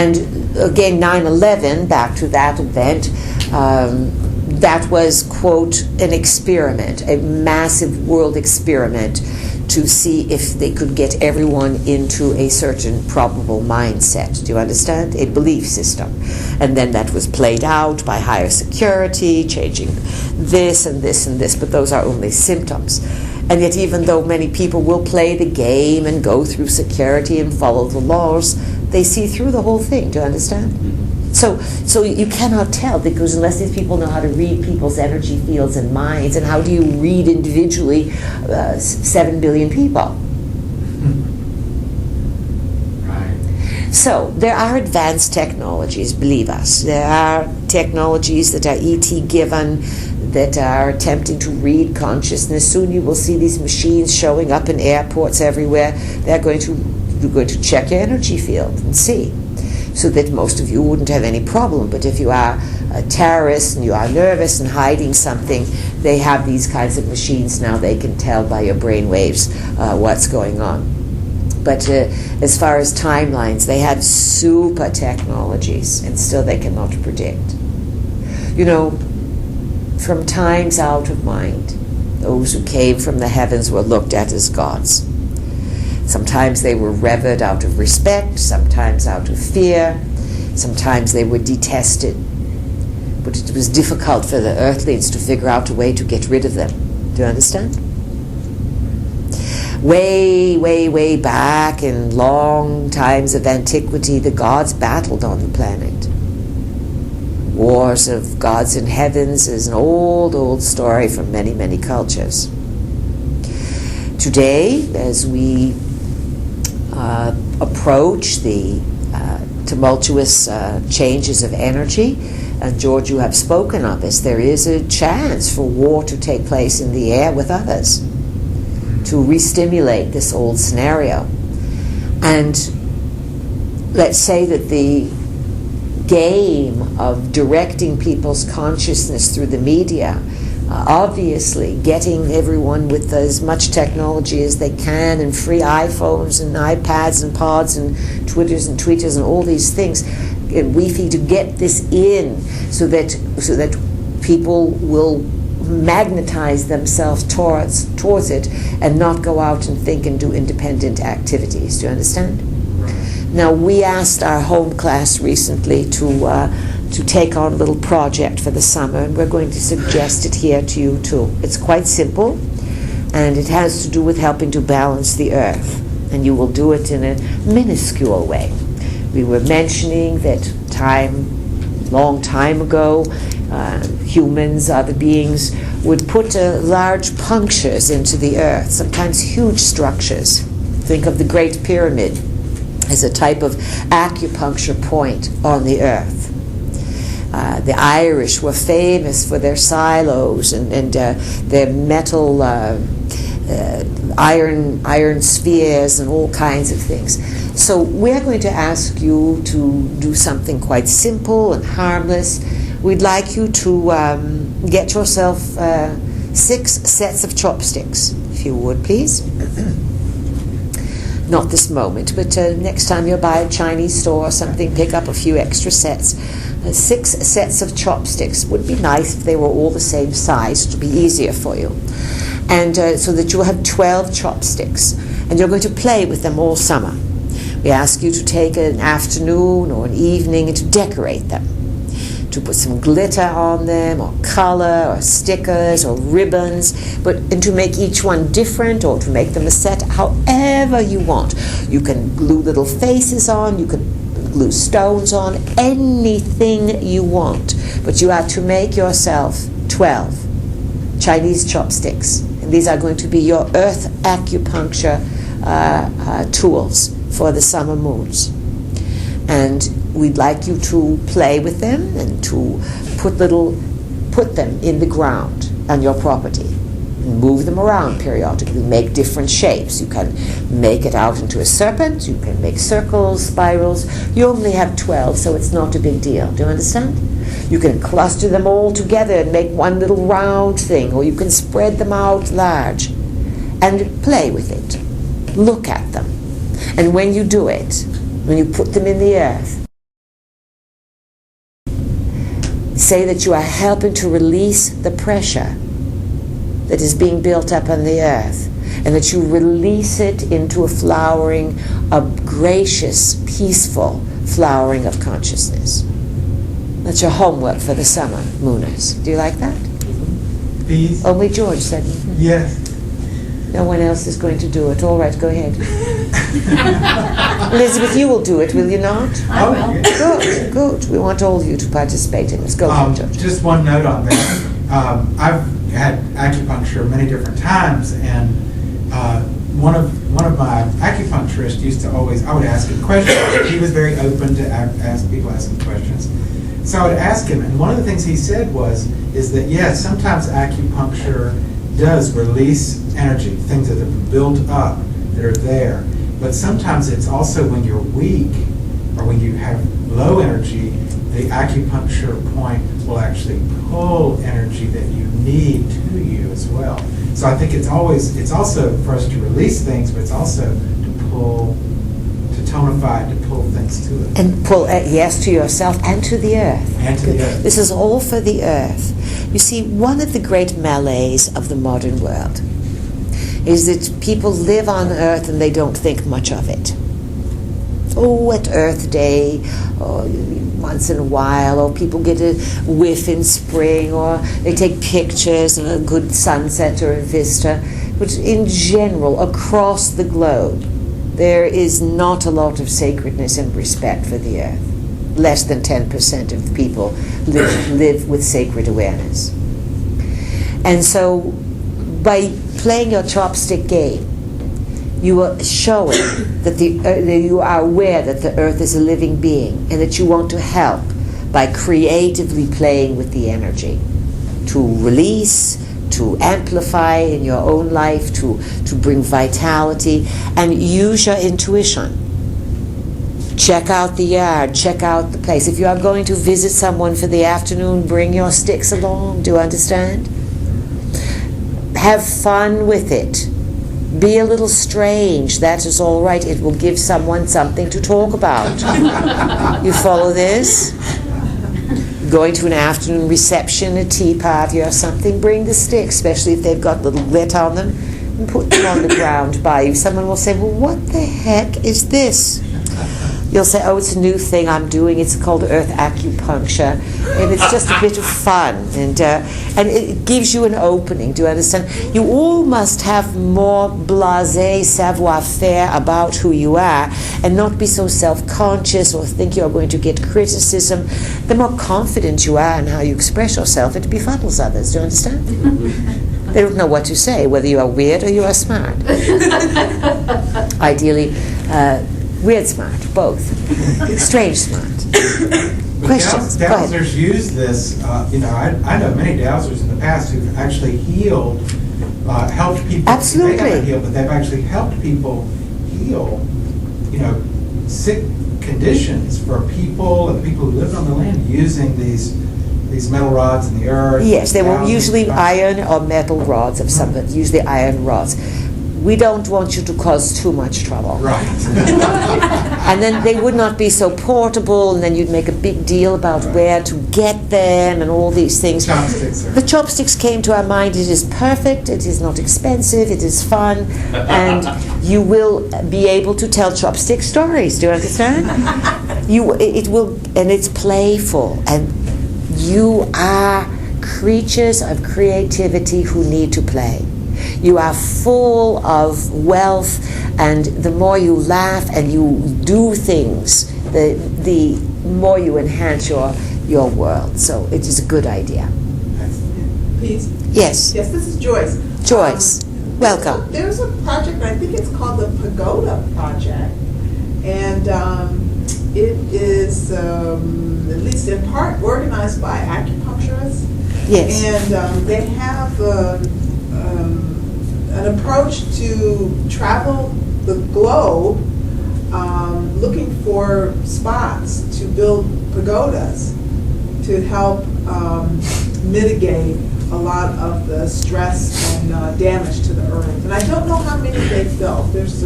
And again, 9/11, back to that event, that was, quote, an experiment, a massive world experiment to see if they could get everyone into a certain probable mindset. Do you understand? A belief system. And then that was played out by higher security, changing this and this and this, but those are only symptoms. And yet, even though many people will play the game and go through security and follow the laws, they see through the whole thing. Do you understand? So you cannot tell, because unless these people know how to read people's energy fields and minds, and how do you read individually 7 billion people? Right. So there are advanced technologies, believe us. There are technologies that are ET given, that are attempting to read consciousness. Soon you will see these machines showing up in airports everywhere. You're going to check your energy field and see, so that most of you wouldn't have any problem. But if you are a terrorist and you are nervous and hiding something, they have these kinds of machines now. They can tell by your brain waves what's going on. But as far as timelines, they have super technologies, and still they cannot predict. You know, from times out of mind, those who came from the heavens were looked at as gods. Sometimes they were revered out of respect, sometimes out of fear, sometimes they were detested. But it was difficult for the earthlings to figure out a way to get rid of them. Do you understand? Way, way, way back in long times of antiquity, the gods battled on the planet. Wars of gods and heavens is an old, old story from many, many cultures. Today, as we approach the tumultuous changes of energy, and George, you have spoken of this, there is a chance for war to take place in the air with others, to re-stimulate this old scenario. And let's say that the game of directing people's consciousness through the media, obviously getting everyone with as much technology as they can, and free iPhones and iPads and pods and Twitters and tweeters and all these things, and Wi-Fi, to get this in so that people will magnetize themselves towards it and not go out and think and do independent activities. Do you understand? Now, we asked our home class recently to take on a little project for the summer, and we're going to suggest it here to you too. It's quite simple, and it has to do with helping to balance the earth, and you will do it in a minuscule way. We were mentioning that long time ago, humans, other beings, would put large punctures into the earth, sometimes huge structures. Think of the Great Pyramid as a type of acupuncture point on the earth. The Irish were famous for their silos and their metal iron spheres and all kinds of things. So we're going to ask you to do something quite simple and harmless. We'd like you to get yourself 6 sets of chopsticks, if you would, please. Not this moment, but next time you're by a Chinese store or something, pick up a few extra sets. 6 sets of chopsticks would be nice if they were all the same size. It would be easier for you. And so that you will have 12 chopsticks. And you're going to play with them all summer. We ask you to take an afternoon or an evening and to decorate them. To put some glitter on them, or color, or stickers, or ribbons, and to make each one different, or to make them a set, however you want. You can glue little faces on, you can glue stones on, anything you want. But you are to make yourself 12 Chinese chopsticks. And these are going to be your earth acupuncture tools for the summer moons. And we'd like you to play with them and to put them in the ground on your property. Move them around periodically, make different shapes. You can make it out into a serpent, you can make circles, spirals. You only have 12, so it's not a big deal. Do you understand? You can cluster them all together and make one little round thing, or you can spread them out large and play with it. Look at them. And when you do it, when you put them in the earth, say that you are helping to release the pressure that is being built up on the earth, and that you release it into a flowering, a gracious, peaceful flowering of consciousness. That's your homework for the summer, Mooners. Do you like that? Please. Only George said Yes. no one else is going to do it. All right, go ahead. Elizabeth, you will do it, will you not? I will. Good, good. We want all of you to participate in this. Go, George. Just one note on that. I've had acupuncture many different times, and one of my acupuncturists used to always, I would ask him questions. He was very open to ask people asking questions. So I would ask him, and one of the things he said is that yes, sometimes acupuncture does release energy, things that have been built up that are there. But sometimes it's also when you're weak or when you have low energy, the acupuncture point will actually pull energy that you need to you as well. So I think it's also for us to release things, but it's also to pull, to tonify, to pull things to it. And pull, yes, to yourself and to the earth. And to the earth. This is all for the earth. You see, one of the great malaise of the modern world is that people live on earth and they don't think much of it. Oh, at Earth Day, or once in a while, or people get a whiff in spring, or they take pictures of a good sunset or a vista. But in general, across the globe, there is not a lot of sacredness and respect for the earth. Less than 10% of the people live with sacred awareness. And so, by playing your chopstick game, you are showing that you are aware that the earth is a living being, and that you want to help by creatively playing with the energy to release, to amplify in your own life, to bring vitality, and use your intuition. Check out the yard, check out the place. If you are going to visit someone for the afternoon, bring your sticks along. Do you understand? Have fun with it. Be a little strange. That is all right. It will give someone something to talk about. You follow this? Going to an afternoon reception, a tea party or something, bring the sticks, especially if they've got little glit on them, and put them on the ground by you. Someone will say, well, what the heck is this? You'll say, oh, it's a new thing I'm doing. It's called earth acupuncture, and it's just a bit of fun, and it gives you an opening. Do you understand? You all must have more blasé savoir-faire about who you are, and not be so self-conscious or think you're going to get criticism. The more confident you are in how you express yourself, it befuddles others. Do you understand? They don't know what to say, whether you are weird or you are smart. Ideally, weird smart, both. Strange smart. Questions? Dowsers use this. I know many dowsers in the past who've actually healed, helped people. Absolutely. They haven't healed, but they've actually helped people heal, sick conditions for people and people who live on the land using these metal rods in the earth. Yes, they were usually iron or metal rods of some kind, usually iron rods. We don't want you to cause too much trouble. Right. And then they would not be so portable, and then you'd make a big deal about where to get them and all these things. Chopsticks. The chopsticks came to our mind. It is perfect, it is not expensive, it is fun, and you will be able to tell chopstick stories. Do you understand? It will, and it's playful, and you are creatures of creativity who need to play. You are full of wealth, and the more you laugh and you do things, the more you enhance your world. So it is a good idea. Please. Yes. Yes, this is Joyce. Joyce, welcome. There's a project, I think it's called the Pagoda Project, and it is, at least in part, organized by acupuncturists. Yes. And they have an approach to travel the globe looking for spots to build pagodas to help mitigate a lot of the stress and damage to the earth. And I don't know how many they've built. There's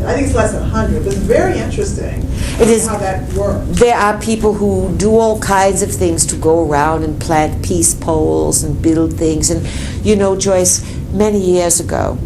I think it's less than 100, but it's very interesting It is. how that works. There are people who do all kinds of things to go around and plant peace poles and build things. And you know, Joyce, many years ago,